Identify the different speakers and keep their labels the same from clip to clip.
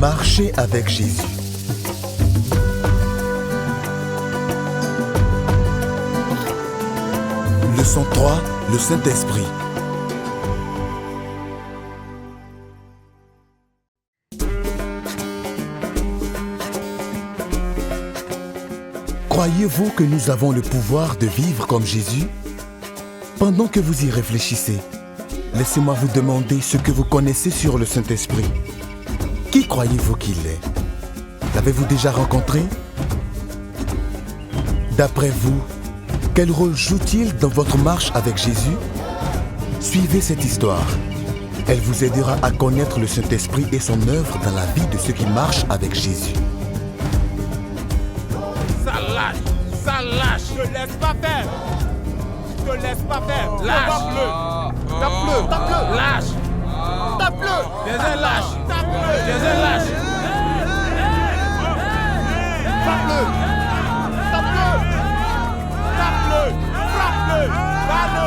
Speaker 1: Marcher avec Jésus. Leçon 3, le Saint-Esprit. Croyez-vous que nous avons le pouvoir de vivre comme Jésus? Pendant que vous y réfléchissez, laissez-moi vous demander ce que vous connaissez sur le Saint-Esprit. Qui croyez-vous qu'il est? L'avez-vous déjà rencontré? D'après vous, quel rôle joue-t-il dans votre marche avec Jésus? Suivez cette histoire. Elle vous aidera à connaître le Saint-Esprit et son œuvre dans la vie de ceux qui marchent avec Jésus.
Speaker 2: Ça lâche, je te laisse pas faire. Je te laisse pas faire. Lâche-le. Tape-le, tape-le. Lâche. Tape-le. Viens-en, lâche. Tape-le. Viens-en, lâche. Frappe-le. Tape-le. Tape-le. Frappe-le. Bats-le.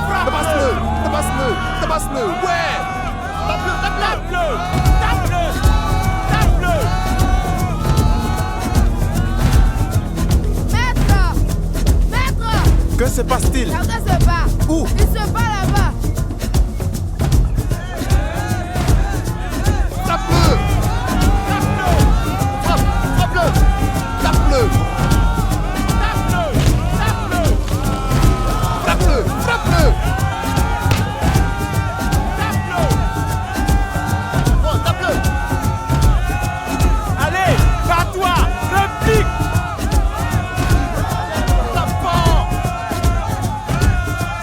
Speaker 2: Frappe-le. Tabasse-le. Tabasse-le. Ouais. Tape-le, tape-le. Tape-le. Tape-le. Que se passe-t-il?
Speaker 3: Quelqu'un se bat.
Speaker 2: Où?
Speaker 3: Il se bat là-bas.
Speaker 2: Frappe-le! Frappe-le! Frappe-le! Tape-le! Tape-le! Tape-le! Tape-le! Frappe-le! Tape-le! Bon, tape-le! Allez, bats-toi! Réplique! Tape fort!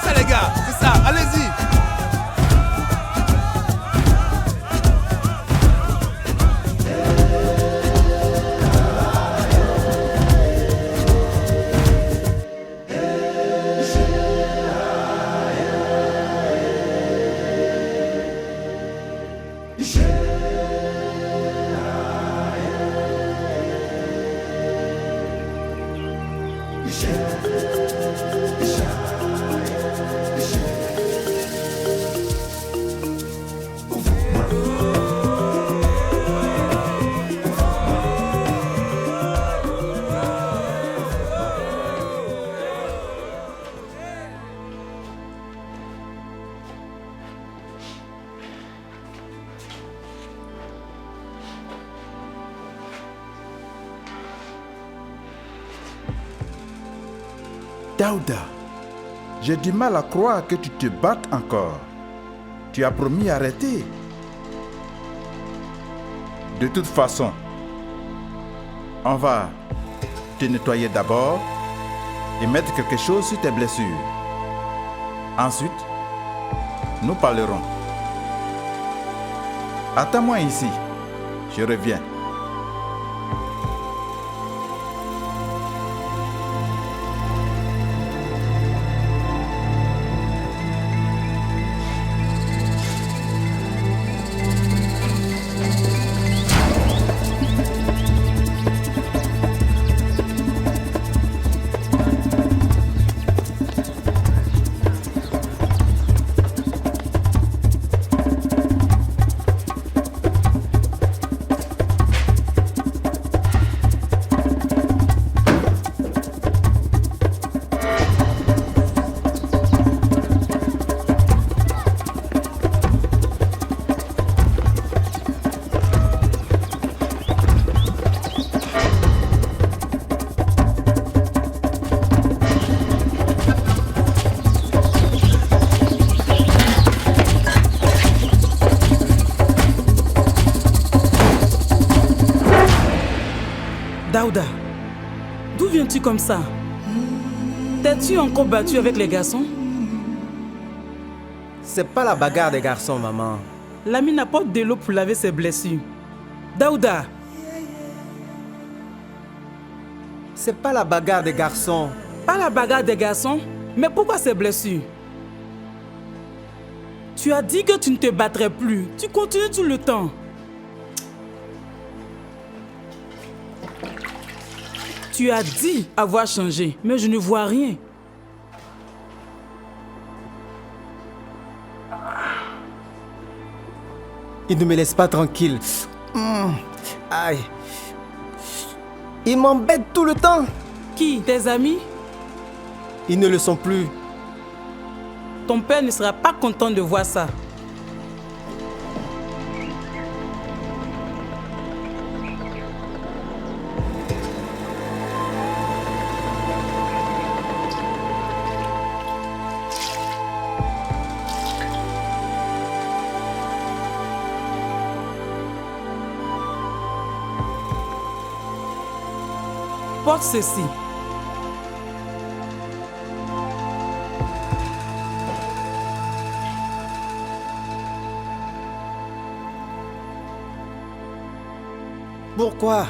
Speaker 2: Ça les gars, c'est ça, allez-y!
Speaker 4: Daouda, j'ai du mal à croire que tu te battes encore. Tu as promis d'arrêter. De toute façon, on va te nettoyer d'abord et mettre quelque chose sur tes blessures. Ensuite, nous parlerons. Attends-moi ici, je reviens.
Speaker 5: Daouda, d'où viens-tu comme ça? T'es-tu encore battu avec les garçons?
Speaker 6: C'est pas la bagarre des garçons, maman.
Speaker 5: L'ami n'apporte de l'eau pour laver ses blessures. Daouda!
Speaker 6: C'est pas la bagarre des garçons.
Speaker 5: Pas la bagarre des garçons? Mais pourquoi ces blessures? Tu as dit que tu ne te battrais plus. Tu continues tout le temps. Tu as dit avoir changé, mais je ne vois rien.
Speaker 6: Il ne me laisse pas tranquille. Aïe. Ils m'embêtent tout le temps.
Speaker 5: Qui? Tes amis?
Speaker 6: Ils ne le sont plus.
Speaker 5: Ton père ne sera pas content de voir ça. Porte ceci.
Speaker 6: Pourquoi?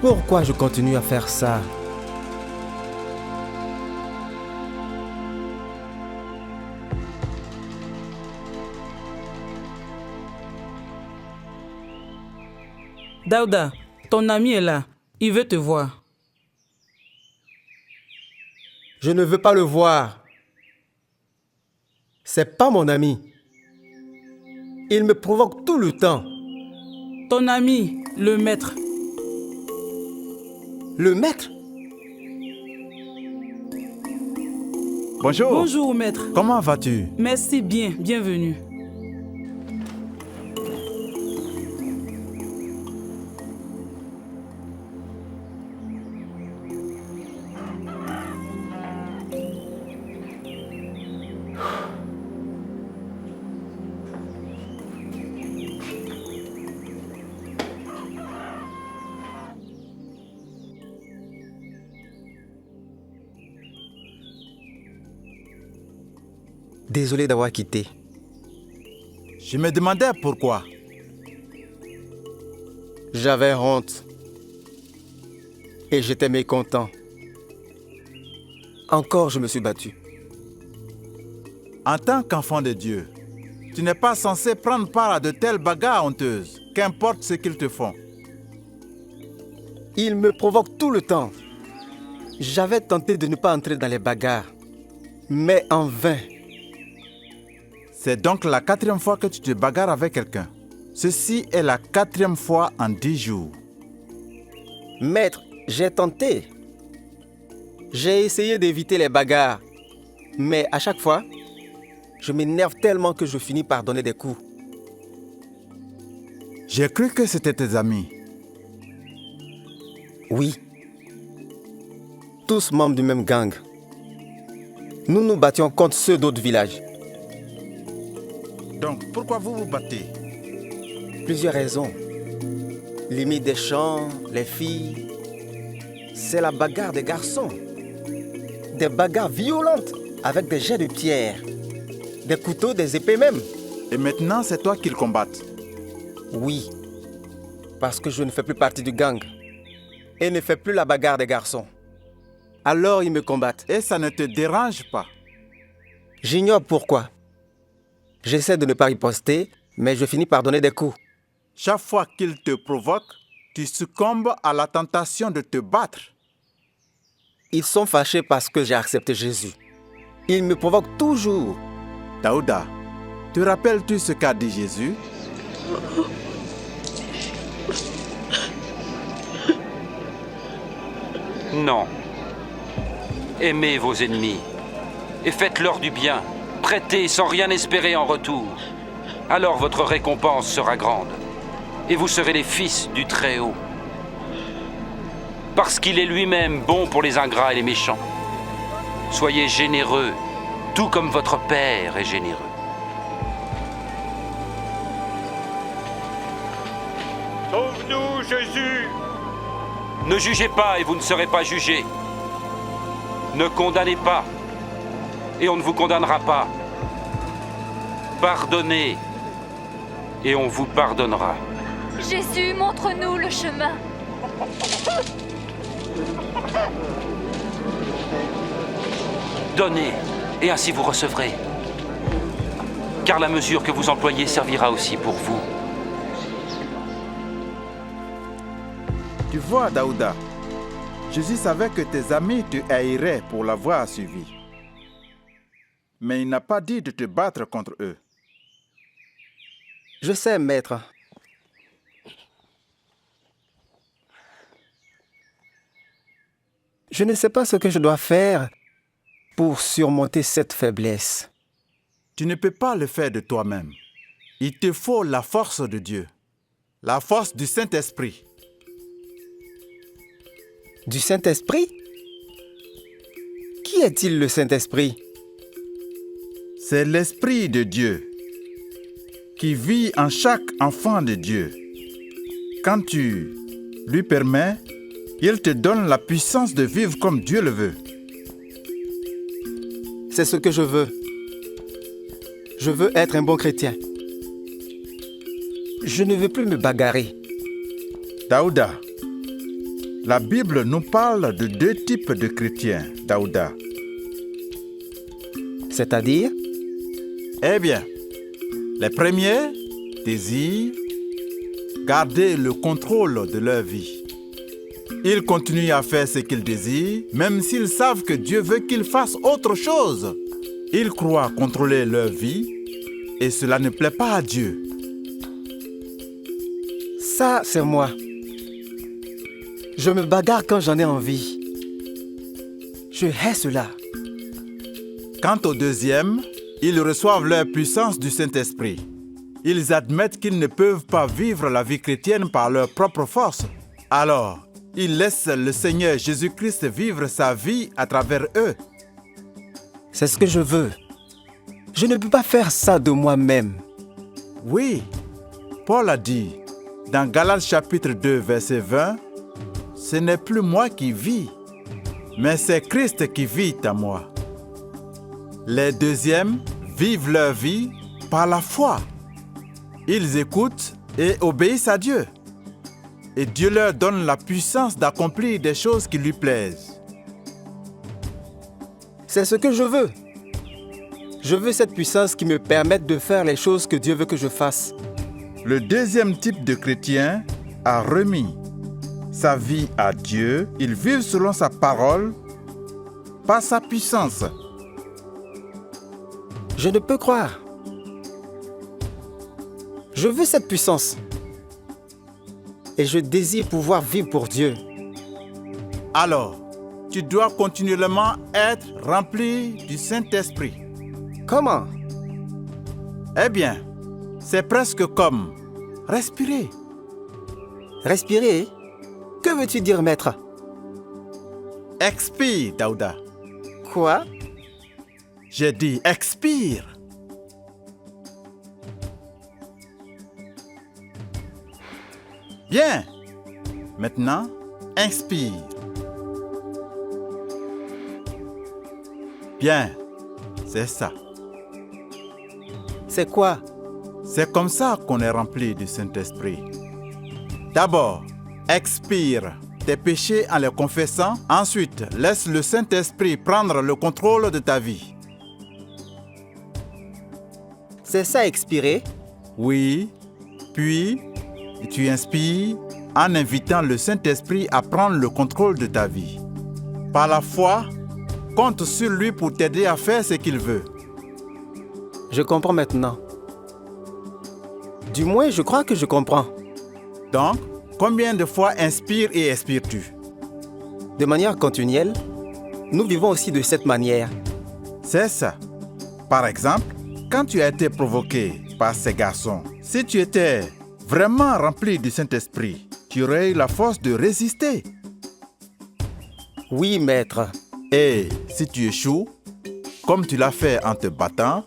Speaker 6: Pourquoi je continue à faire ça?
Speaker 5: Daouda, ton ami est là. Il veut te voir.
Speaker 6: Je ne veux pas le voir. C'est pas mon ami. Il me provoque tout le temps.
Speaker 5: Ton ami, le maître.
Speaker 6: Le maître?
Speaker 4: Bonjour.
Speaker 5: Bonjour, maître.
Speaker 4: Comment vas-tu?
Speaker 5: Merci bien, bienvenue.
Speaker 6: Désolé d'avoir quitté.
Speaker 4: Je me demandais pourquoi.
Speaker 6: J'avais honte. Et j'étais mécontent. Encore, je me suis battu.
Speaker 4: En tant qu'enfant de Dieu, tu n'es pas censé prendre part à de telles bagarres honteuses, qu'importe ce qu'ils te font.
Speaker 6: Il me provoque tout le temps. J'avais tenté de ne pas entrer dans les bagarres, mais en vain.
Speaker 4: C'est donc la 4e fois que tu te bagarres avec quelqu'un. Ceci est la 4e fois en 10 jours.
Speaker 6: Maître, j'ai tenté. J'ai essayé d'éviter les bagarres, mais à chaque fois, je m'énerve tellement que je finis par donner des coups.
Speaker 4: J'ai cru que c'était tes amis.
Speaker 6: Oui. Tous membres du même gang. Nous nous battions contre ceux d'autres villages.
Speaker 4: Donc, pourquoi vous vous battez?
Speaker 6: Plusieurs raisons. Limite des champs, les filles. C'est la bagarre des garçons. Des bagarres violentes avec des jets de pierre. Des couteaux, des épées même.
Speaker 4: Et maintenant, c'est toi qu'ils combattent.
Speaker 6: Oui. Parce que je ne fais plus partie du gang. Et ne fais plus la bagarre des garçons. Alors ils me combattent.
Speaker 4: Et ça ne te dérange pas?
Speaker 6: J'ignore pourquoi. J'essaie de ne pas riposter, mais je finis par donner des coups.
Speaker 4: Chaque fois qu'ils te provoquent, tu succombes à la tentation de te battre.
Speaker 6: Ils sont fâchés parce que j'ai accepté Jésus. Ils me provoquent toujours.
Speaker 4: Daouda, te rappelles-tu ce qu'a dit Jésus?
Speaker 3: Non. Aimez vos ennemis et faites-leur du bien. Prêtez sans rien espérer en retour. Alors votre récompense sera grande et vous serez les fils du Très-Haut. Parce qu'il est lui-même bon pour les ingrats et les méchants. Soyez généreux, tout comme votre Père est généreux.
Speaker 2: Sauve-nous, Jésus!
Speaker 3: Ne jugez pas et vous ne serez pas jugés. Ne condamnez pas et on ne vous condamnera pas. Pardonnez et on vous pardonnera.
Speaker 7: Jésus, montre-nous le chemin.
Speaker 3: Donnez et ainsi vous recevrez. Car la mesure que vous employez servira aussi pour vous.
Speaker 4: Tu vois, Daouda, Jésus savait que tes amis te haïraient pour l'avoir suivi. Mais il n'a pas dit de te battre contre eux.
Speaker 6: Je sais, maître. Je ne sais pas ce que je dois faire pour surmonter cette faiblesse.
Speaker 4: Tu ne peux pas le faire de toi-même. Il te faut la force de Dieu, la force du Saint-Esprit.
Speaker 6: Du Saint-Esprit? Qui est-il le Saint-Esprit?
Speaker 4: C'est l'Esprit de Dieu qui vit en chaque enfant de Dieu. Quand tu lui permets, il te donne la puissance de vivre comme Dieu le veut.
Speaker 6: C'est ce que je veux. Je veux être un bon chrétien. Je ne veux plus me bagarrer.
Speaker 4: Daouda, la Bible nous parle de 2 types de chrétiens, Daouda.
Speaker 6: C'est-à-dire?
Speaker 4: Eh bien, les premiers désirent garder le contrôle de leur vie. Ils continuent à faire ce qu'ils désirent, même s'ils savent que Dieu veut qu'ils fassent autre chose. Ils croient contrôler leur vie et cela ne plaît pas à Dieu.
Speaker 6: Ça, c'est moi. Je me bagarre quand j'en ai envie. Je hais cela.
Speaker 4: Quant aux deuxièmes, ils reçoivent leur puissance du Saint-Esprit. Ils admettent qu'ils ne peuvent pas vivre la vie chrétienne par leur propre force. Alors, ils laissent le Seigneur Jésus-Christ vivre sa vie à travers eux.
Speaker 6: C'est ce que je veux. Je ne peux pas faire ça de moi-même.
Speaker 4: Oui, Paul a dit dans Galates chapitre 2, verset 20, « Ce n'est plus moi qui vis, mais c'est Christ qui vit en moi. » Les deuxièmes vivent leur vie par la foi. Ils écoutent et obéissent à Dieu. Et Dieu leur donne la puissance d'accomplir des choses qui lui plaisent.
Speaker 6: C'est ce que je veux. Je veux cette puissance qui me permette de faire les choses que Dieu veut que je fasse.
Speaker 4: Le deuxième type de chrétien a remis sa vie à Dieu. Ils vivent selon sa parole, par sa puissance.
Speaker 6: Je ne peux croire. Je veux cette puissance. Et je désire pouvoir vivre pour Dieu.
Speaker 4: Alors, tu dois continuellement être rempli du Saint-Esprit.
Speaker 6: Comment?
Speaker 4: Eh bien, c'est presque comme respirer.
Speaker 6: Respirer? Que veux-tu dire, maître?
Speaker 4: Expire, Daouda.
Speaker 6: Quoi?
Speaker 4: J'ai dit expire. Bien. Maintenant, inspire. Bien. C'est ça.
Speaker 6: C'est quoi?
Speaker 4: C'est comme ça qu'on est rempli du Saint-Esprit. D'abord, expire tes péchés en les confessant. Ensuite, laisse le Saint-Esprit prendre le contrôle de ta vie.
Speaker 6: C'est ça, expirer?
Speaker 4: Oui. Puis, tu inspires en invitant le Saint-Esprit à prendre le contrôle de ta vie. Par la foi, compte sur lui pour t'aider à faire ce qu'il veut.
Speaker 6: Je comprends maintenant. Du moins, je crois que je comprends.
Speaker 4: Donc, combien de fois inspires et expires-tu?
Speaker 6: De manière continuelle, nous vivons aussi de cette manière.
Speaker 4: C'est ça. Par exemple, quand tu as été provoqué par ces garçons, si tu étais vraiment rempli du Saint-Esprit, tu aurais eu la force de résister.
Speaker 6: Oui, maître.
Speaker 4: Et si tu échoues, comme tu l'as fait en te battant,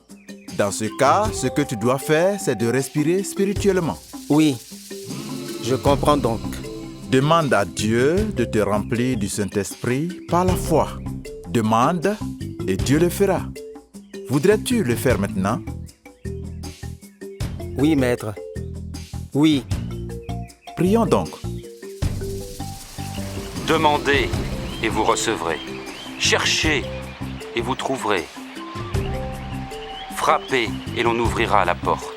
Speaker 4: dans ce cas, ce que tu dois faire, c'est de respirer spirituellement.
Speaker 6: Oui, je comprends donc.
Speaker 4: Demande à Dieu de te remplir du Saint-Esprit par la foi. Demande et Dieu le fera. Voudrais-tu le faire maintenant?
Speaker 6: Oui, maître. Oui.
Speaker 4: Prions donc.
Speaker 3: Demandez et vous recevrez. Cherchez et vous trouverez. Frappez et l'on ouvrira la porte.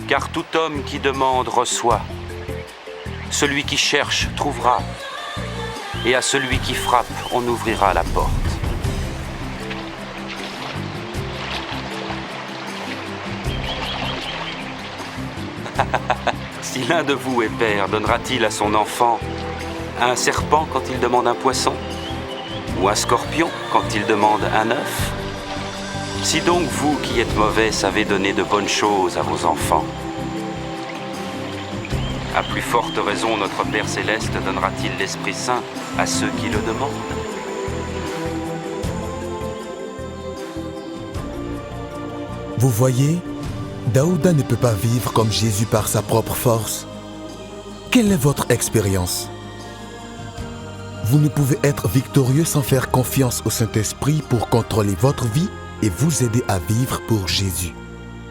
Speaker 3: Car tout homme qui demande reçoit. Celui qui cherche trouvera. Et à celui qui frappe, on ouvrira la porte. Si l'un de vous est père, donnera-t-il à son enfant un serpent quand il demande un poisson? Ou un scorpion quand il demande un œuf? Si donc vous qui êtes mauvais savez donner de bonnes choses à vos enfants, à plus forte raison notre Père Céleste donnera-t-il l'Esprit Saint à ceux qui le demandent.
Speaker 1: Vous voyez, Daouda ne peut pas vivre comme Jésus par sa propre force. Quelle est votre expérience? Vous ne pouvez être victorieux sans faire confiance au Saint-Esprit pour contrôler votre vie et vous aider à vivre pour Jésus.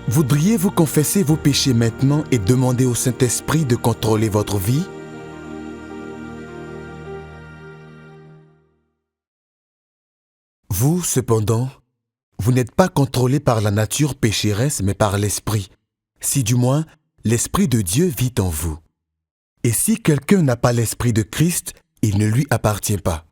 Speaker 1: Voudriez-vous confesser vos péchés maintenant et demander au Saint-Esprit de contrôler votre vie? Vous, cependant, vous n'êtes pas contrôlé par la nature pécheresse, mais par l'Esprit, si du moins l'Esprit de Dieu vit en vous. Et si quelqu'un n'a pas l'Esprit de Christ, il ne lui appartient pas.